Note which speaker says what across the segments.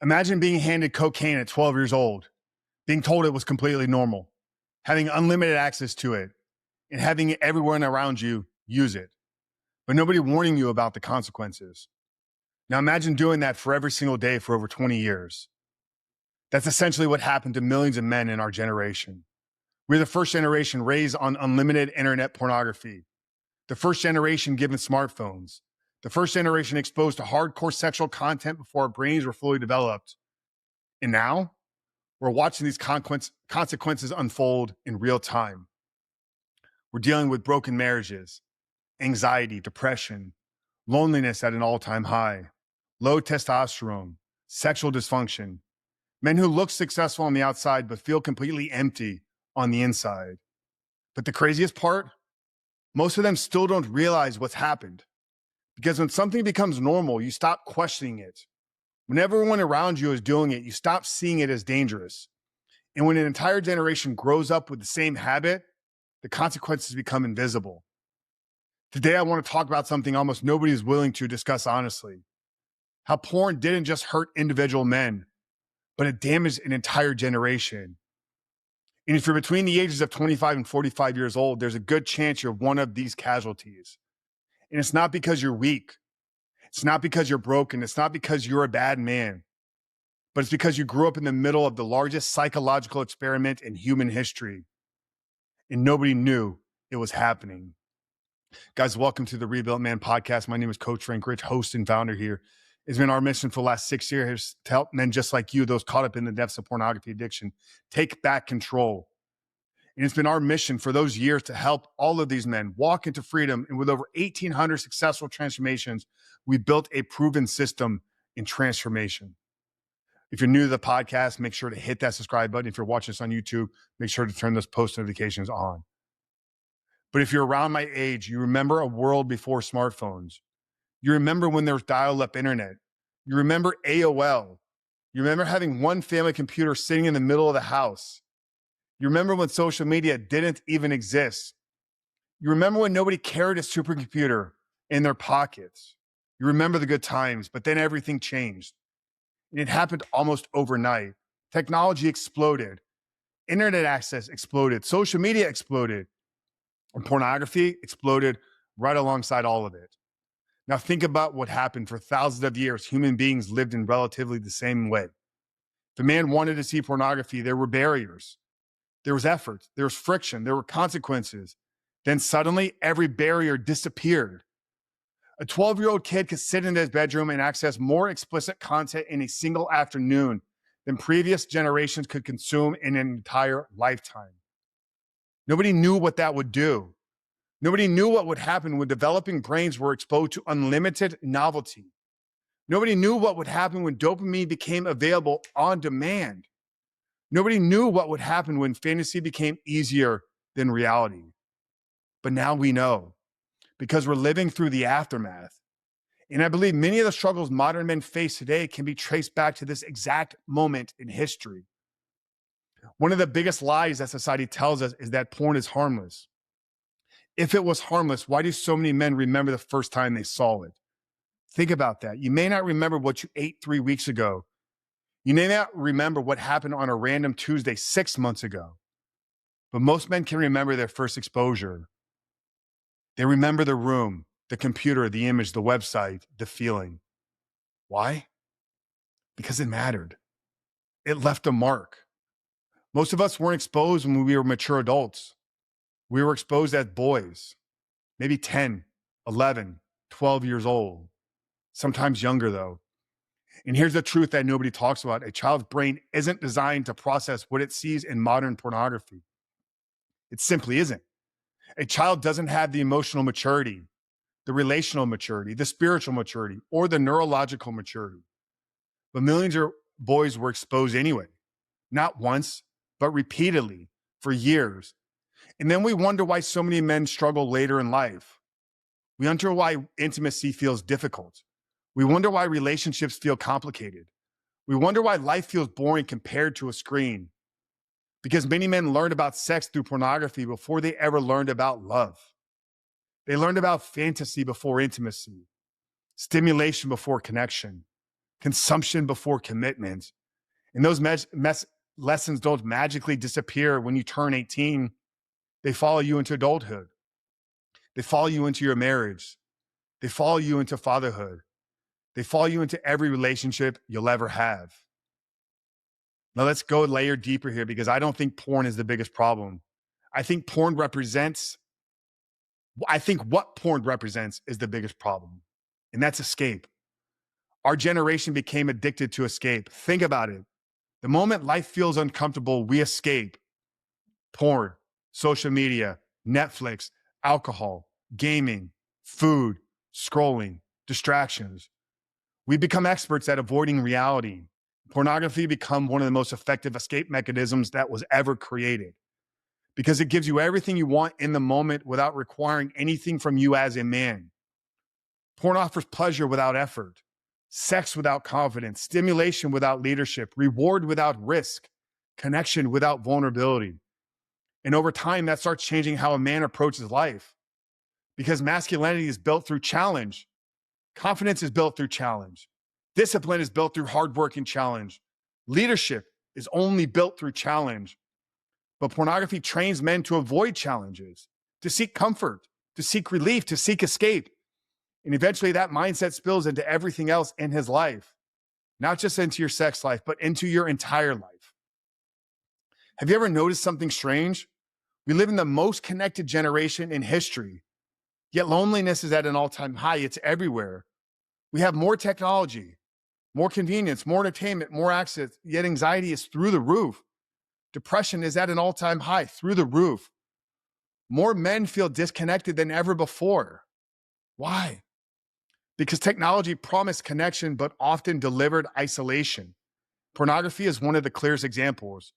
Speaker 1: Imagine being handed cocaine at 12 years old, being told it was completely normal, having unlimited access to it, and having everyone around you use it, but nobody warning you about the consequences. Now imagine doing that for every single day for over 20 years. That's essentially what happened to millions of men in our generation. We're the first generation raised on unlimited internet pornography, the first generation given smartphones, the first generation exposed to hardcore sexual content before our brains were fully developed. And now we're watching these consequences unfold in real time. We're dealing with broken marriages, anxiety, depression, loneliness at an all-time high, low testosterone, sexual dysfunction, men who look successful on the outside but feel completely empty on the inside. But the craziest part, most of them still don't realize what's happened. Because when something becomes normal, you stop questioning it. When everyone around you is doing it, you stop seeing it as dangerous. And when an entire generation grows up with the same habit, the consequences become invisible. Today, I want to talk about something almost nobody is willing to discuss honestly. How porn didn't just hurt individual men, but it damaged an entire generation. And if you're between the ages of 25 and 45 years old, there's a good chance you're one of these casualties. And it's not because you're weak. It's not because you're broken. It's not because you're a bad man. But it's because you grew up in the middle of the largest psychological experiment in human history. And nobody knew it was happening. Guys, welcome to the Rebuilt Man podcast. My name is Coach Frank Rich, host and founder here. It's been our mission for the last 6 years to help men just like you, those caught up in the depths of pornography addiction, take back control. And it's been our mission for those years to help all of these men walk into freedom. And with over 1,800 successful transformations, we built a proven system in transformation. If you're new to the podcast, make sure to hit that subscribe button. If you're watching this on YouTube, make sure to turn those post notifications on. But if you're around my age, you remember a world before smartphones. You remember when there was dial-up internet. You remember AOL. You remember having one family computer sitting in the middle of the house. You remember when social media didn't even exist. You remember when nobody carried a supercomputer in their pockets. You remember the good times, but then everything changed. And it happened almost overnight. Technology exploded. Internet access exploded. Social media exploded. And pornography exploded right alongside all of it. Now think about what happened. For thousands of years, human beings lived in relatively the same way. If a man wanted to see pornography, there were barriers. There was effort, there was friction, there were consequences. Then suddenly, every barrier disappeared. A 12-year-old kid could sit in his bedroom and access more explicit content in a single afternoon than previous generations could consume in an entire lifetime. Nobody knew what that would do. Nobody knew what would happen when developing brains were exposed to unlimited novelty. Nobody knew what would happen when dopamine became available on demand. Nobody knew what would happen when fantasy became easier than reality. But now we know, because we're living through the aftermath. And I believe many of the struggles modern men face today can be traced back to this exact moment in history. One of the biggest lies that society tells us is that porn is harmless. If it was harmless, why do so many men remember the first time they saw it? Think about that. You may not remember what you ate 3 weeks ago. You may not remember what happened on a random Tuesday 6 months ago, but most men can remember their first exposure. They remember the room, the computer, the image, the website, the feeling. Why? Because it mattered. It left a mark. Most of us weren't exposed when we were mature adults. We were exposed as boys, maybe 10, 11, 12 years old, sometimes younger though. And here's the truth that nobody talks about. A child's brain isn't designed to process what it sees in modern pornography. It simply isn't. A child doesn't have the emotional maturity, the relational maturity, the spiritual maturity, or the neurological maturity. But millions of boys were exposed anyway, not once, but repeatedly for years. And then we wonder why so many men struggle later in life. We wonder why intimacy feels difficult. We wonder why relationships feel complicated. We wonder why life feels boring compared to a screen. Because many men learned about sex through pornography before they ever learned about love. They learned about fantasy before intimacy, stimulation before connection, consumption before commitment. And those lessons don't magically disappear when you turn 18. They follow you into adulthood. They follow you into your marriage. They follow you into fatherhood. They follow you into every relationship you'll ever have. Now let's go a layer deeper here, because I don't think porn is the biggest problem. I think what porn represents is the biggest problem, and that's escape. Our generation became addicted to escape. Think about it. The moment life feels uncomfortable, we escape. Porn, social media, Netflix, alcohol, gaming, food, scrolling, distractions. We become experts at avoiding reality. Pornography become one of the most effective escape mechanisms that was ever created, because it gives you everything you want in the moment without requiring anything from you as a man. Porn offers pleasure without effort, sex without confidence, stimulation without leadership, reward without risk, connection without vulnerability. And over time, that starts changing how a man approaches life, because masculinity is built through challenge. Confidence is built through challenge. Discipline is built through hard work and challenge. Leadership is only built through challenge. But pornography trains men to avoid challenges, to seek comfort, to seek relief, to seek escape. And eventually that mindset spills into everything else in his life, not just into your sex life, but into your entire life. Have you ever noticed something strange? We live in the most connected generation in history, yet loneliness is at an all-time high. It's everywhere. We have more technology, more convenience, more entertainment, more access, yet anxiety is through the roof. Depression is at an all-time high, through the roof. More men feel disconnected than ever before. Why? Because technology promised connection, but often delivered isolation. Pornography is one of the clearest examples.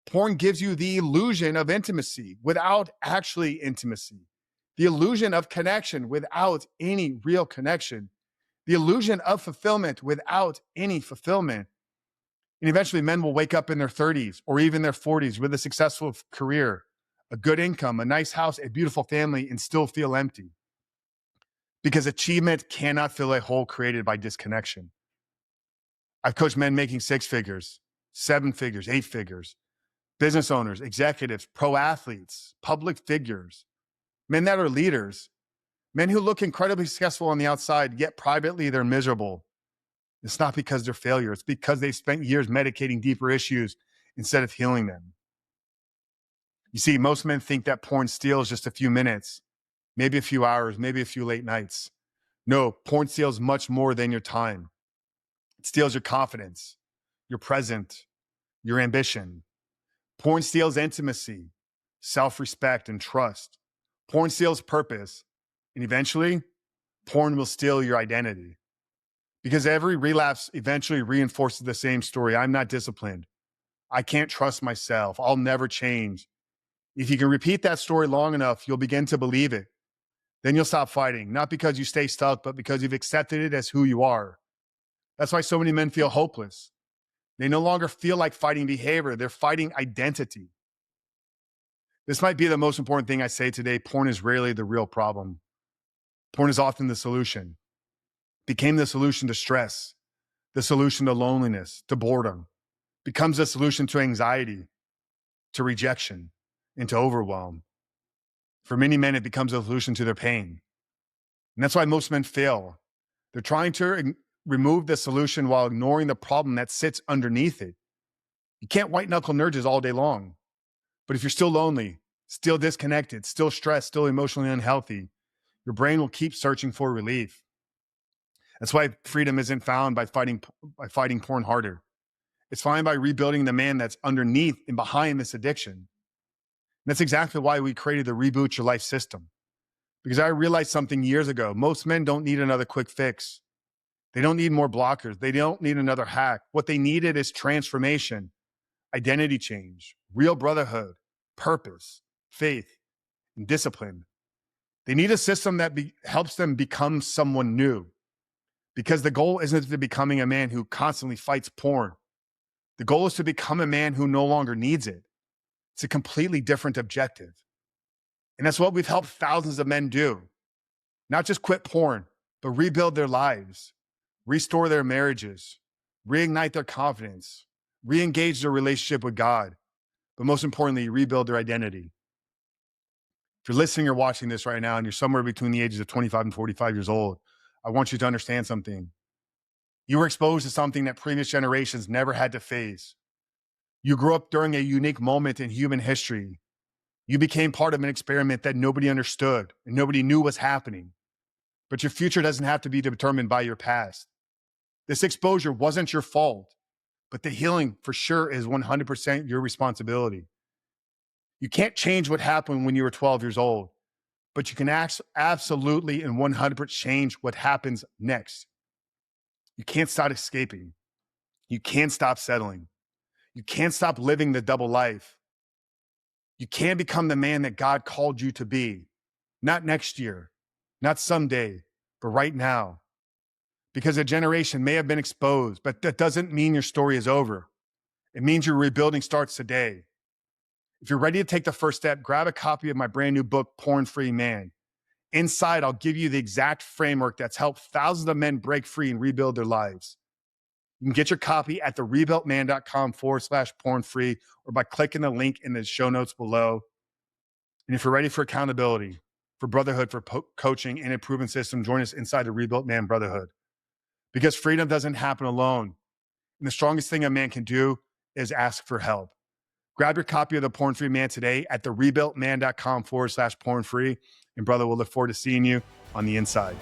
Speaker 1: Porn gives you the illusion of intimacy without actually intimacy, the illusion of connection without any real connection, the illusion of fulfillment without any fulfillment. And eventually men will wake up in their 30s or even their 40s with a successful career, a good income, a nice house, a beautiful family, and still feel empty. Because achievement cannot fill a hole created by disconnection. I've coached men making 6 figures, 7 figures, 8 figures, business owners, executives, pro athletes, public figures, men that are leaders, men who look incredibly successful on the outside, yet privately they're miserable. It's not because they're failures. It's because they've spent years medicating deeper issues instead of healing them. You see, most men think that porn steals just a few minutes, maybe a few hours, maybe a few late nights. No, porn steals much more than your time. It steals your confidence, your present, your ambition. Porn steals intimacy, self-respect, and trust. Porn steals purpose. And eventually, porn will steal your identity. Because every relapse eventually reinforces the same story. I'm not disciplined. I can't trust myself. I'll never change. If you can repeat that story long enough, you'll begin to believe it. Then you'll stop fighting, not because you stay stuck, but because you've accepted it as who you are. That's why so many men feel hopeless. They no longer feel like fighting behavior. They're fighting identity. This might be the most important thing I say today. Porn is rarely the real problem. Porn is often the solution. Became the solution to stress, the solution to loneliness, to boredom. Becomes the solution to anxiety, to rejection, and to overwhelm. For many men, it becomes a solution to their pain. And that's why most men fail. They're trying to remove the solution while ignoring the problem that sits underneath it. You can't white knuckle nudges all day long. But if you're still lonely, still disconnected, still stressed, still emotionally unhealthy, your brain will keep searching for relief. That's why freedom isn't found by fighting porn harder. It's found by rebuilding the man that's underneath and behind this addiction. And that's exactly why we created the Reboot Your Life system. Because I realized something years ago. Most men don't need another quick fix. They don't need more blockers. They don't need another hack. What they needed is transformation, identity change, real brotherhood, purpose, faith, and discipline. They need a system that helps them become someone new. Because the goal isn't to becoming a man who constantly fights porn. The goal is to become a man who no longer needs it. It's a completely different objective. And that's what we've helped thousands of men do. Not just quit porn, but rebuild their lives, restore their marriages, reignite their confidence, re-engage their relationship with God, but most importantly, rebuild their identity. If you're listening or watching this right now and you're somewhere between the ages of 25 and 45 years old, I want you to understand something. You were exposed to something that previous generations never had to face. You grew up during a unique moment in human history. You became part of an experiment that nobody understood and nobody knew was happening. But your future doesn't have to be determined by your past. This exposure wasn't your fault, but the healing for sure is 100% your responsibility. You can't change what happened when you were 12 years old, but you can absolutely and 100% change what happens next. You can't stop escaping. You can't stop settling. You can't stop living the double life. You can become the man that God called you to be, not next year, not someday, but right now. Because a generation may have been exposed, but that doesn't mean your story is over. It means your rebuilding starts today. If you're ready to take the first step, grab a copy of my brand new book, Porn Free Man. Inside, I'll give you the exact framework that's helped thousands of men break free and rebuild their lives. You can get your copy at therebuiltman.com/porn free or by clicking the link in the show notes below. And if you're ready for accountability, for brotherhood, for coaching and improvement system, join us inside the Rebuilt Man Brotherhood. Because freedom doesn't happen alone. And the strongest thing a man can do is ask for help. Grab your copy of The Porn Free Man today at therebuiltman.com/porn free. And brother, we'll look forward to seeing you on the inside.